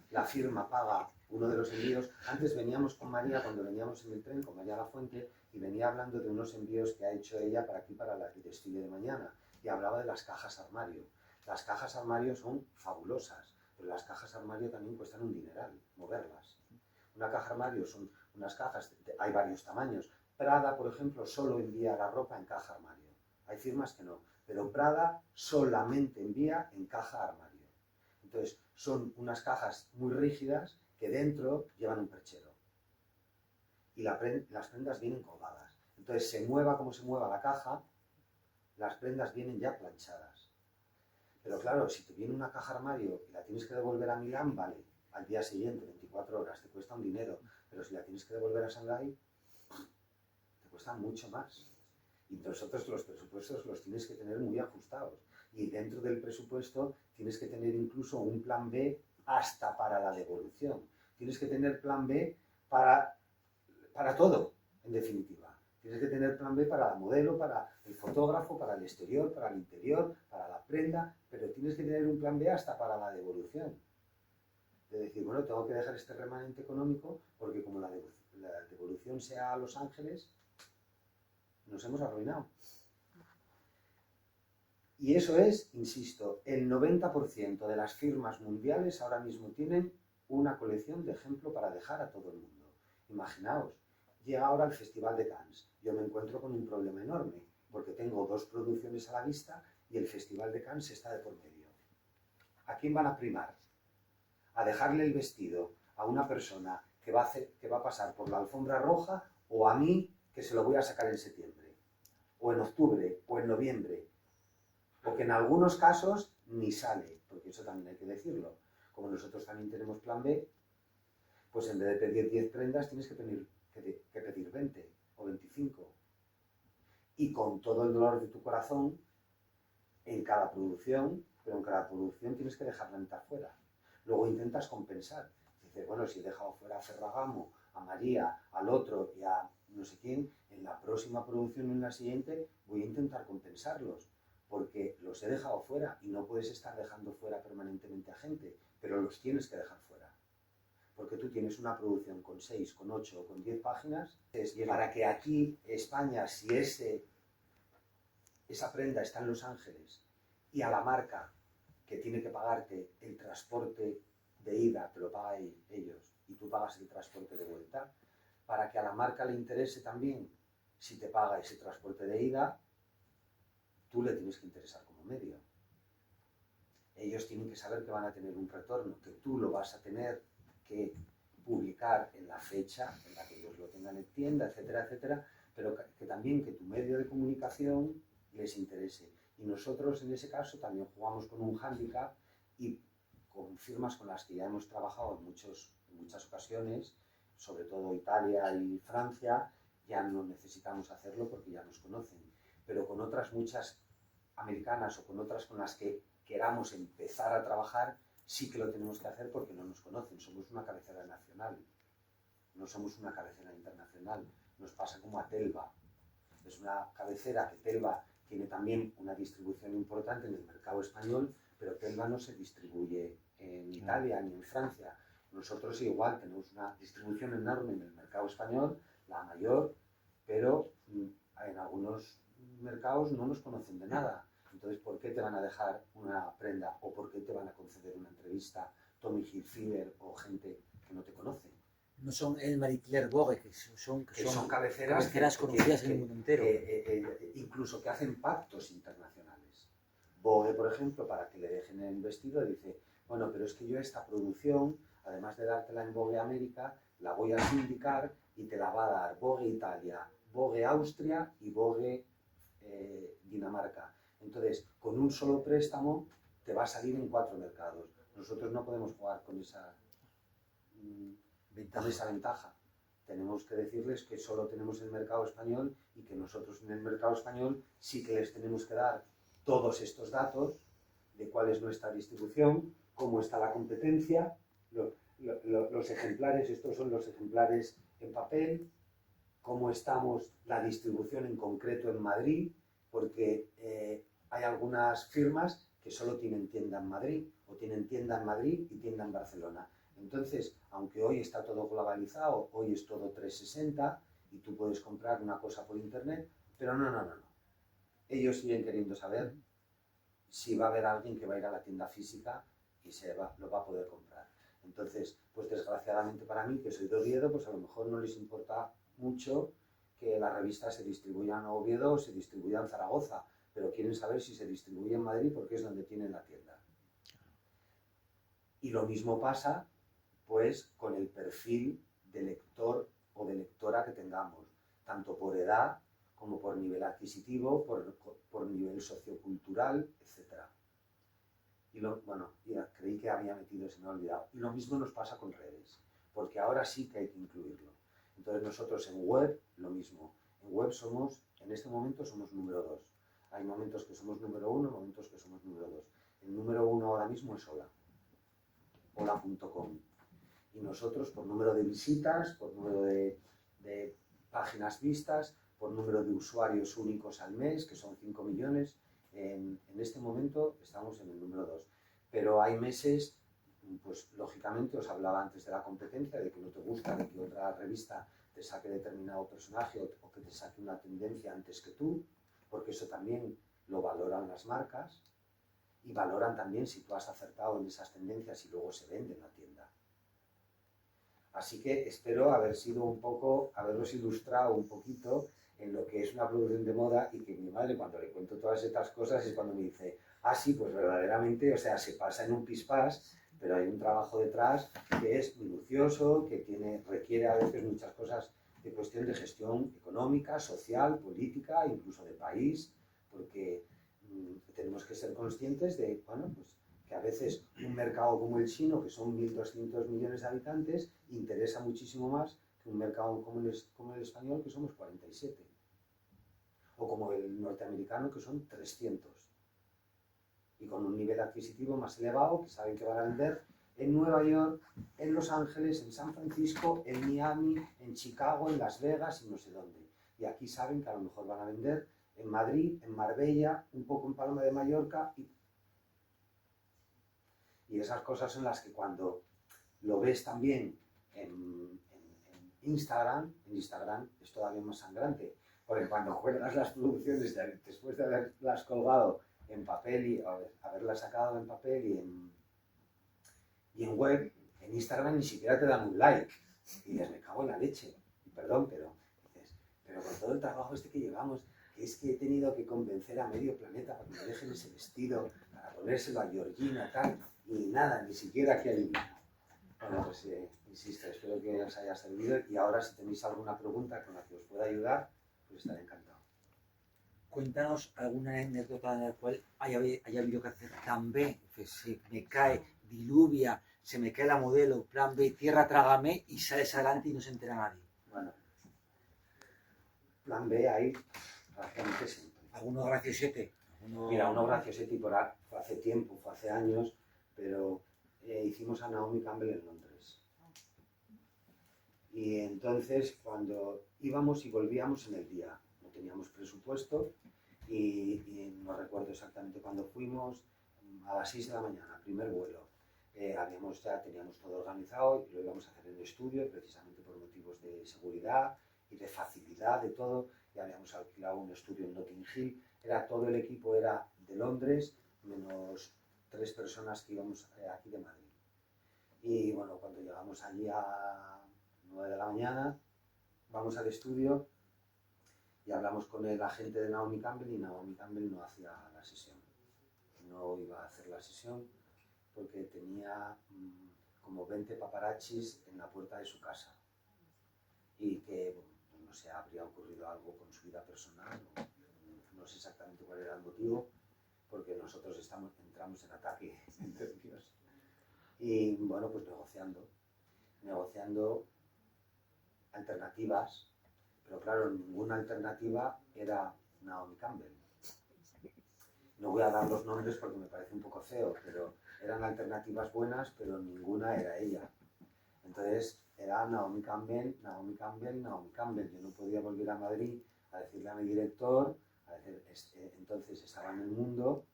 La firma paga uno de los envíos. Antes veníamos con María, cuando veníamos en el tren, con María Lafuente, y venía hablando de unos envíos que ha hecho ella para aquí, para el desfile de mañana, y hablaba de las cajas armario. Las cajas armario son fabulosas, pero las cajas armario también cuestan un dineral, moverlas. Una caja armario son unas cajas, hay varios tamaños. Prada, por ejemplo, solo envía la ropa en caja armario. Hay firmas que no, pero Prada solamente envía en caja armario. Entonces, son unas cajas muy rígidas que dentro llevan un perchero. Y las prendas vienen colgadas. Entonces, se mueva como se mueva la caja, las prendas vienen ya planchadas. Pero claro, si te viene una caja armario y la tienes que devolver a Milán, vale, al día siguiente, 24 horas, te cuesta un dinero. Pero si la tienes que devolver a Shanghái, te cuesta mucho más. Y nosotros los presupuestos los tienes que tener muy ajustados. Y dentro del presupuesto tienes que tener incluso un plan B hasta para la devolución. Tienes que tener plan B para todo, en definitiva. Tienes que tener plan B para el modelo, para el fotógrafo, para el exterior, para el interior, para la prenda, pero tienes que tener un plan B hasta para la devolución. De decir, bueno, tengo que dejar este remanente económico porque como la devolución sea a Los Ángeles, nos hemos arruinado. Y eso es, insisto, el 90% de las firmas mundiales ahora mismo tienen una colección de ejemplo para dejar a todo el mundo. Imaginaos, llega ahora el Festival de Cannes. Yo me encuentro con un problema enorme, porque tengo 2 producciones a la vista y el Festival de Cannes está de por medio. ¿A quién van a primar? ¿A dejarle el vestido a una persona que va a pasar por la alfombra roja o a mí que se lo voy a sacar en septiembre? O en octubre, o en noviembre. O que en algunos casos ni sale, porque eso también hay que decirlo. Como nosotros también tenemos plan B, pues en vez de pedir 10 prendas tienes que pedir 20 o 25. Y con todo el dolor de tu corazón, en cada producción, pero en cada producción tienes que dejar la mitad fuera. Luego intentas compensar. Dices, bueno, si he dejado fuera a Ferragamo, a María, al otro y a no sé quién, en la próxima producción o en la siguiente voy a intentar compensarlos. Porque los he dejado fuera y no puedes estar dejando fuera permanentemente a gente, pero los tienes que dejar fuera. Porque tú tienes una producción con 6, con 8 o con 10 páginas, y para que aquí, España, si esa prenda está en Los Ángeles y a la marca que tiene que pagarte el transporte de ida, te lo pagan ellos, y tú pagas el transporte de vuelta, para que a la marca le interese también, si te paga ese transporte de ida, tú le tienes que interesar como medio. Ellos tienen que saber que van a tener un retorno, que tú lo vas a tener que publicar en la fecha en la que ellos lo tengan en tienda, etcétera, etcétera, pero que también que tu medio de comunicación les interese. Y nosotros en ese caso también jugamos con un hándicap y con firmas con las que ya hemos trabajado en muchas ocasiones, sobre todo Italia y Francia, ya no necesitamos hacerlo porque ya nos conocen. Pero con otras muchas americanas o con otras con las que queramos empezar a trabajar, sí que lo tenemos que hacer porque no nos conocen. Somos una cabecera nacional, no somos una cabecera internacional. Nos pasa como a Telva. Es una cabecera que Telva tiene también una distribución importante en el mercado español, pero Telva no se distribuye en Italia ni en Francia. Nosotros igual tenemos una distribución enorme en el mercado español, la mayor, pero en algunos mercados no nos conocen de nada. Entonces, ¿por qué te van a dejar una prenda o por qué te van a conceder una entrevista Tommy Hilfiger o gente que no te conoce? No son el Marie Claire Vogue, que son cabeceras conocidas en el mundo entero. Incluso que hacen pactos internacionales. Vogue, por ejemplo, para que le dejen el vestido, dice, bueno, pero es que yo esta producción, además de dártela en Vogue América, la voy a sindicar y te la va a dar Vogue Italia, Vogue Austria y Vogue Dinamarca. Entonces, con un solo préstamo te va a salir en 4 mercados. Nosotros no podemos jugar con esa ventaja. Tenemos que decirles que solo tenemos el mercado español y que nosotros en el mercado español sí que les tenemos que dar todos estos datos de cuál es nuestra distribución, cómo está la competencia, los ejemplares, estos son los ejemplares en papel, cómo estamos, la distribución en concreto en Madrid, porque hay algunas firmas que solo tienen tienda en Madrid, o tienen tienda en Madrid y tienda en Barcelona. Entonces, aunque hoy está todo globalizado, hoy es todo 360 y tú puedes comprar una cosa por internet, pero no. Ellos siguen queriendo saber si va a haber alguien que va a ir a la tienda física y lo va a poder comprar. Entonces, pues desgraciadamente para mí, que soy de Oviedo, pues a lo mejor no les importa mucho que la revista se distribuya en Oviedo o se distribuya en Zaragoza, pero quieren saber si se distribuye en Madrid porque es donde tienen la tienda. Y lo mismo pasa, pues, con el perfil de lector o de lectora que tengamos, tanto por edad como por nivel adquisitivo, por nivel sociocultural, etc. Y ya creí que había metido, se me ha olvidado. Y lo mismo nos pasa con redes, porque ahora sí que hay que incluirlo. Entonces nosotros en web, lo mismo. En web en este momento somos número 2. Hay momentos que somos número 1, momentos que somos número 2. El número 1 ahora mismo es hola.com. Y nosotros por número de visitas, por número de páginas vistas, por número de usuarios únicos al mes, que son 5 millones, en este momento estamos en el número 2. Pero hay meses, pues lógicamente os hablaba antes de la competencia, de que no te gusta, de que otra revista te saque determinado personaje o que te saque una tendencia antes que tú, porque eso también lo valoran las marcas y valoran también si tú has acertado en esas tendencias y luego se vende en la tienda. Así que espero haberos ilustrado un poquito en lo que es una producción de moda y que mi madre, cuando le cuento todas estas cosas, es cuando me dice, sí, pues verdaderamente, o sea, se pasa en un pispás, pero hay un trabajo detrás que es minucioso, que requiere a veces muchas cosas de cuestión de gestión económica, social, política, incluso de país, porque tenemos que ser conscientes de, pues, que a veces un mercado como el chino, que son 1.200 millones de habitantes, interesa muchísimo más que un mercado como el español, que somos 47. O como el norteamericano, que son 300. Y con un nivel adquisitivo más elevado, que saben que van a vender en Nueva York, en Los Ángeles, en San Francisco, en Miami, en Chicago, en Las Vegas y no sé dónde. Y aquí saben que a lo mejor van a vender en Madrid, en Marbella, un poco en Palma de Mallorca. Y esas cosas son las que cuando lo ves también en Instagram es todavía más sangrante. Porque cuando cuelgas las producciones después de haberlas colgado en papel y haberlas sacado en papel y en web, en Instagram ni siquiera te dan un like. Y dices, me cago en la leche. Y perdón, pero con todo el trabajo que llevamos, que es que he tenido que convencer a medio planeta para que me dejen ese vestido, para ponérselo a Georgina, tal, y nada, ni siquiera que adivina. Bueno, pues insisto, espero que os haya servido y ahora si tenéis alguna pregunta con la que os pueda ayudar, pues estaré encantado. Cuéntanos alguna anécdota en la cual haya habido que hacer plan B, que se me cae, diluvia, se me cae la modelo, plan B, tierra trágame y sales adelante y no se entera nadie. Bueno, plan B hay prácticamente siempre. ¿Alguno graciosete? Mira, uno graciosete fue hace tiempo, fue hace años, pero hicimos a Naomi Campbell en Londres. Y entonces cuando íbamos y volvíamos en el día, no teníamos presupuesto y no recuerdo exactamente cuándo fuimos, a las 6 de la mañana, primer vuelo. Teníamos todo organizado y lo íbamos a hacer en el estudio, precisamente por motivos de seguridad y de facilidad de todo. Y habíamos alquilado un estudio en Notting Hill. Todo el equipo era de Londres, menos 3 personas que íbamos aquí de Madrid. Y bueno, cuando llegamos allí a 9 de la mañana, vamos al estudio y hablamos con el agente de Naomi Campbell y Naomi Campbell no hacía la sesión. No iba a hacer la sesión porque tenía como 20 paparazzis en la puerta de su casa y que, no sé, habría ocurrido algo con su vida personal, no sé exactamente cuál era el motivo, porque nosotros entramos en ataque nervioso. Y bueno, pues negociando alternativas, pero claro, ninguna alternativa era Naomi Campbell. No voy a dar los nombres porque me parece un poco feo, pero eran alternativas buenas, pero ninguna era ella. Entonces era Naomi Campbell, Naomi Campbell, Naomi Campbell. Yo no podía volver a Madrid a decirle a mi director, entonces estaba en el Mundo,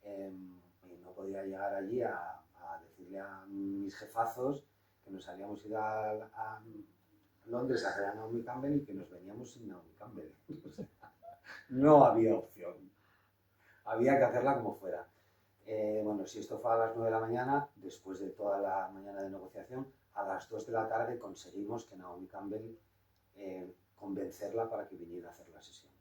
y no podía llegar allí a decirle a mis jefazos que nos habíamos ido a Londres a ver a Naomi Campbell y que nos veníamos sin Naomi Campbell. No había opción. Había que hacerla como fuera. Bueno, si esto fue a las 9 de la mañana, después de toda la mañana de negociación, a las 2 de la tarde conseguimos que Naomi Campbell convencerla para que viniera a hacer la sesión.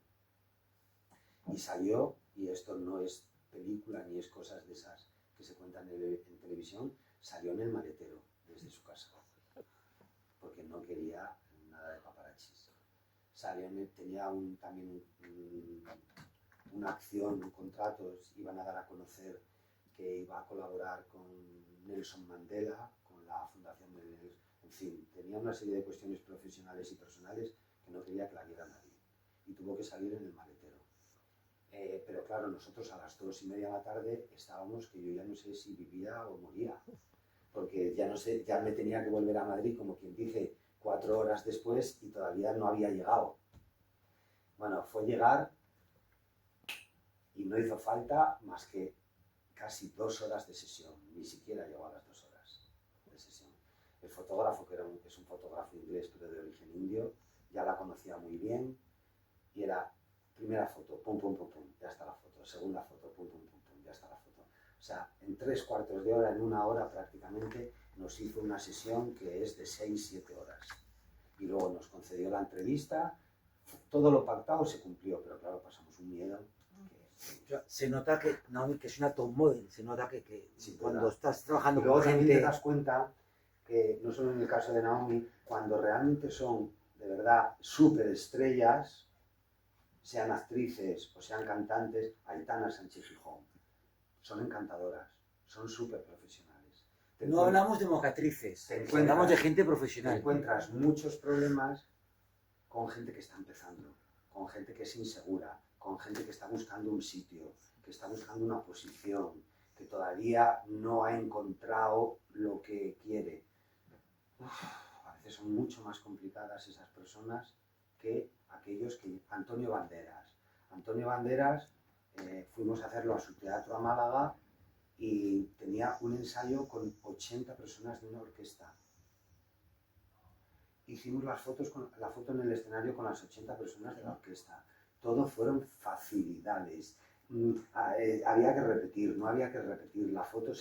Y salió, y esto no es película ni es cosas de esas que se cuentan en televisión, salió en el maletero desde su casa, porque no quería nada de paparazzis. Salió, tenía también una acción, contratos, iban a dar a conocer que iba a colaborar con Nelson Mandela, con la Fundación de Nelson, en fin, tenía una serie de cuestiones profesionales y personales que no quería que la viera nadie, y tuvo que salir en el maletero. Pero claro, nosotros a las 2:30 de la tarde estábamos que yo ya no sé si vivía o moría, porque ya no sé, ya me tenía que volver a Madrid, como quien dice, 4 horas después y todavía no había llegado. Bueno, fue llegar y no hizo falta más que casi 2 horas de sesión, ni siquiera llegó a las 2 horas de sesión. El fotógrafo, que es un fotógrafo inglés pero de origen indio, ya la conocía muy bien y era primera foto, pum, pum, pum, pum, ya está la foto, segunda foto, pum, pum, pum, pum, ya está la foto. O sea, en 3/4 de hora, en 1 hora prácticamente, nos hizo una sesión que es de 6-7 horas. Y luego nos concedió la entrevista, todo lo pactado se cumplió, pero claro, pasamos un miedo. Se nota que Naomi, que es una top model, se nota que cuando verdad. estás trabajando Y luego con también gente... te das cuenta que, no solo en el caso de Naomi, cuando realmente son de verdad superestrellas, sean actrices o sean cantantes, Aitana Sánchez Gijón, son encantadoras, son súper profesionales. No hablamos de mocatrices, hablamos de gente profesional. Te encuentras muchos problemas con gente que está empezando, con gente que es insegura, con gente que está buscando un sitio, que está buscando una posición, que todavía no ha encontrado lo que quiere. A veces son mucho más complicadas esas personas que aquellos que... Antonio Banderas, fuimos a hacerlo a su teatro a Málaga y tenía un ensayo con 80 personas de una orquesta. Hicimos la foto en el escenario con las 80 personas de la orquesta. Todo fueron facilidades. Había que repetir, no había que repetir. La foto,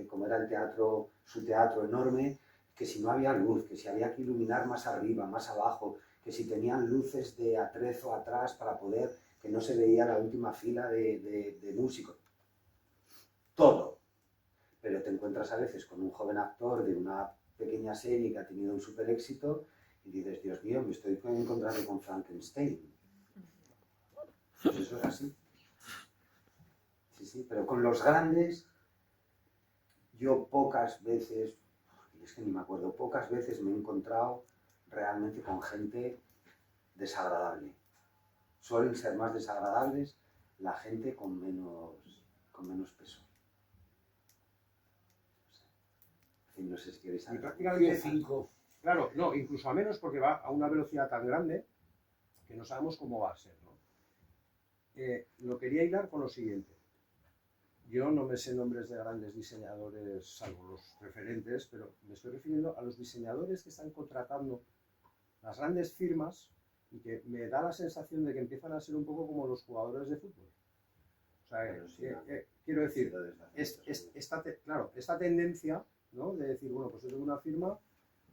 como era el teatro, su teatro enorme, que si no había luz, que si había que iluminar más arriba, más abajo, que si tenían luces de atrezo atrás para poder, que no se veía la última fila de músicos. Todo. Pero te encuentras a veces con un joven actor de una pequeña serie que ha tenido un super éxito y dices, Dios mío, me estoy encontrando con Frankenstein. Pues eso es así. Sí, sí, pero con los grandes, yo pocas veces, es que ni me acuerdo, pocas veces me he encontrado realmente con gente desagradable. Suelen ser más desagradables la gente con menos peso. No sé si queréis saber. Prácticamente 5. Claro, no, incluso a menos porque va a una velocidad tan grande que no sabemos cómo va a ser, ¿no? Lo quería hilar con lo siguiente. Yo no me sé nombres de grandes diseñadores, salvo los referentes, pero me estoy refiriendo a los diseñadores que están contratando las grandes firmas y que me da la sensación de que empiezan a ser un poco como los jugadores de fútbol. O sea, quiero decir, esta tendencia, ¿no? De decir, bueno, pues yo tengo una firma,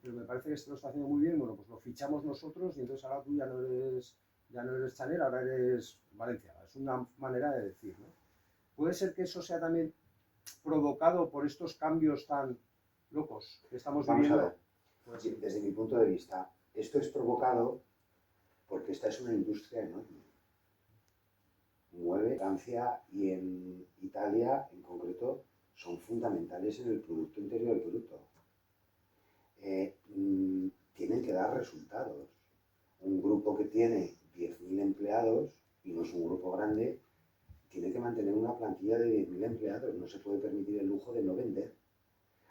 pero me parece que esto lo está haciendo muy bien, bueno, pues lo fichamos nosotros y entonces ahora tú ya no eres Chanel, ahora eres Valencia. Es una manera de decir, ¿no? Puede ser que eso sea también provocado por estos cambios tan locos que estamos viviendo. Vamos a ver, desde mi punto de vista, esto es provocado porque esta es una industria enorme. Mueve Francia y en Italia, en concreto, son fundamentales en el Producto Interior Bruto. Tienen que dar resultados. Un grupo que tiene 10.000 empleados, y no es un grupo grande, tiene que mantener una plantilla de 10.000 empleados, no se puede permitir el lujo de no vender.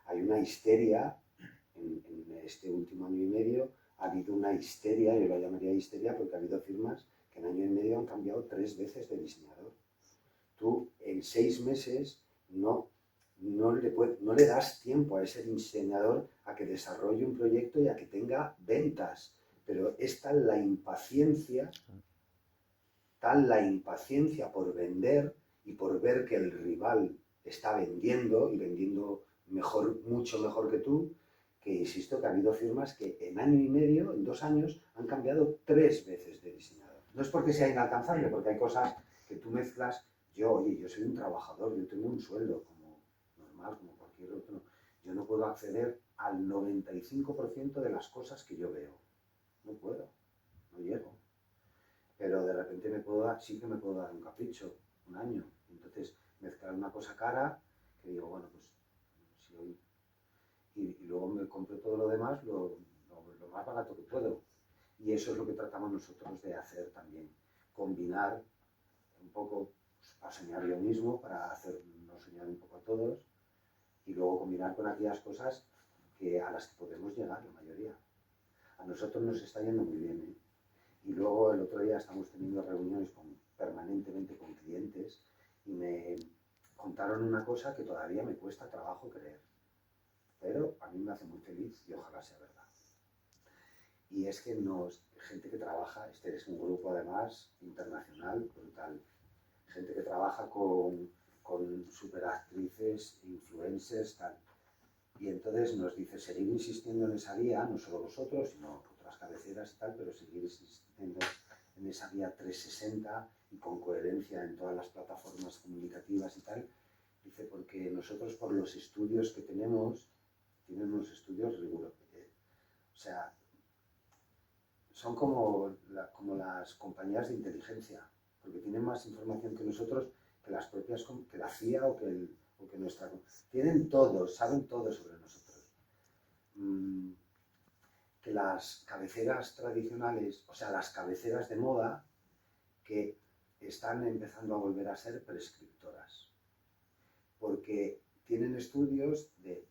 Hay una histeria, en este último año y medio ha habido una histeria, yo la llamaría histeria porque ha habido firmas que en año y medio han cambiado 3 veces de diseñador. Tú en 6 meses no le das tiempo a ese diseñador a que desarrolle un proyecto y a que tenga ventas, pero es tal la impaciencia por vender y por ver que el rival está vendiendo y vendiendo mejor, mucho mejor que tú, que insisto que ha habido firmas que en año y medio, en 2 años, han cambiado 3 veces de diseñador. No es porque sea inalcanzable, porque hay cosas que tú mezclas. Yo soy un trabajador, yo tengo un sueldo como normal, como cualquier otro. Yo no puedo acceder al 95% de las cosas que yo veo. No puedo, no llego. Pero de repente sí que me puedo dar un capricho, un año. Entonces, mezclar una cosa cara, que digo, bueno, pues si hoy... Y luego me compro todo lo demás, lo más barato que puedo. Y eso es lo que tratamos nosotros de hacer también. Combinar un poco, pues, para soñar yo mismo, para hacernos soñar un poco a todos, y luego combinar con aquellas cosas a las que podemos llegar, la mayoría. A nosotros nos está yendo muy bien, ¿eh? Y luego el otro día estamos teniendo reuniones permanentemente con clientes y me contaron una cosa que todavía me cuesta trabajo creer, pero a mí me hace muy feliz y ojalá sea verdad. Y es que gente que trabaja, este es un grupo además internacional, brutal, gente que trabaja con superactrices, influencers, tal. Y entonces nos dice seguir insistiendo en esa vía, no solo vosotros, sino otras cabeceras y tal, pero seguir insistiendo en esa vía 360 y con coherencia en todas las plataformas comunicativas y tal. Dice, porque nosotros por los estudios que tenemos, tienen unos estudios rigurosos. O sea, son como las compañías de inteligencia, porque tienen más información que nosotros, que las propias, que la CIA o que nuestra... Tienen todo, saben todo sobre nosotros. Que las cabeceras tradicionales, o sea, las cabeceras de moda, que están empezando a volver a ser prescriptoras, porque tienen estudios de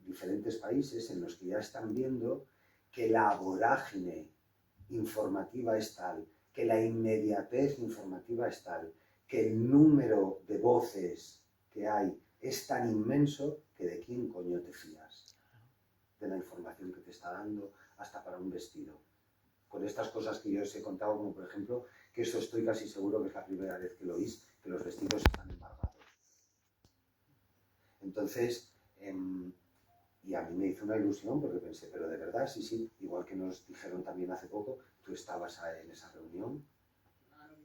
diferentes países en los que ya están viendo que la vorágine informativa es tal, que la inmediatez informativa es tal, que el número de voces que hay es tan inmenso que de quién coño te fías de la información que te está dando hasta para un vestido. Con estas cosas que yo os he contado, como por ejemplo, que eso estoy casi seguro que es la primera vez que lo oís, que los vestidos están embargados. Entonces, y a mí me hizo una ilusión porque pensé, pero de verdad, sí, igual que nos dijeron también hace poco, tú estabas en esa reunión,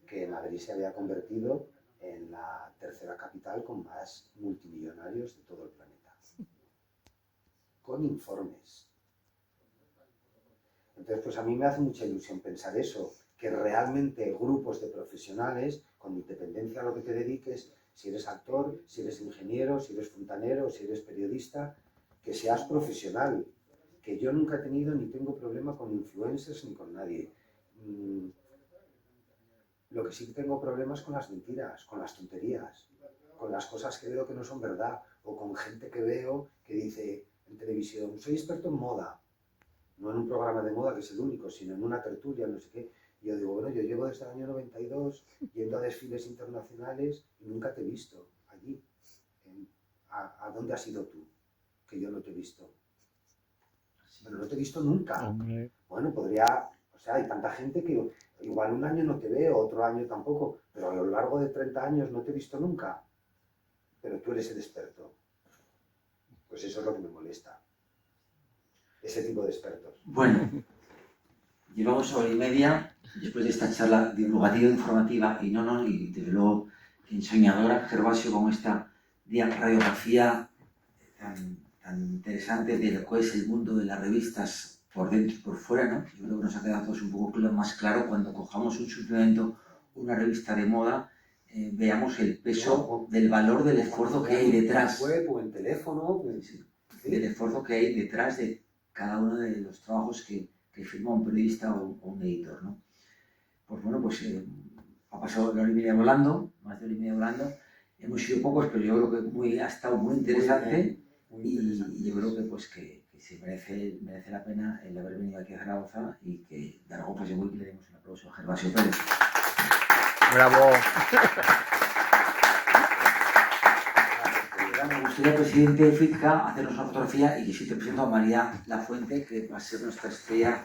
que Madrid se había convertido en la tercera capital con más multimillonarios de todo el planeta. Con informes. Entonces, pues a mí me hace mucha ilusión pensar eso, que realmente grupos de profesionales, con independencia a lo que te dediques, si eres actor, si eres ingeniero, si eres fontanero, si eres periodista, que seas profesional, que yo nunca he tenido ni tengo problema con influencers ni con nadie. Lo que sí que tengo problemas con las mentiras, con las tonterías, con las cosas que veo que no son verdad, o con gente que veo que dice en televisión, soy experto en moda, no en un programa de moda que es el único, sino en una tertulia, no sé qué. Y yo digo, bueno, yo llevo desde el año 92 yendo a desfiles internacionales y nunca te he visto allí. ¿A dónde has ido tú? Que yo no te he visto. Pero no te he visto nunca. Hombre. Bueno, o sea, hay tanta gente que igual un año no te veo, otro año tampoco, pero a lo largo de 30 años no te he visto nunca. Pero tú eres el experto. Pues eso es lo que me molesta. Ese tipo de expertos. Bueno, llevamos hora y media después de esta charla divulgativa, informativa y desde luego ensoñadora, Gervasio, con esta radiografía tan interesante de lo que es el mundo de las revistas por dentro y por fuera, ¿no? Yo creo que nos ha quedado todos un poco más claro cuando cojamos un suplemento, una revista de moda, veamos el peso del valor del esfuerzo que hay detrás. En web o en teléfono. Sí. Del esfuerzo que hay detrás de cada uno de los trabajos que firma un periodista o un editor, ¿no? Pues bueno, pues ha pasado la hora y media volando, más de hora y media hablando. Hemos sido pocos, pero yo creo que ha estado muy interesante. Y yo creo que, pues, que sí merece la pena el haber venido aquí a Zaragoza y que de Aragón Fashion Week le demos un aplauso a Gervasio Pérez. Bravo. Me gustaría, presidente FITCA, hacernos una fotografía y que sí te presento a María Lafuente, que va a ser nuestra estrella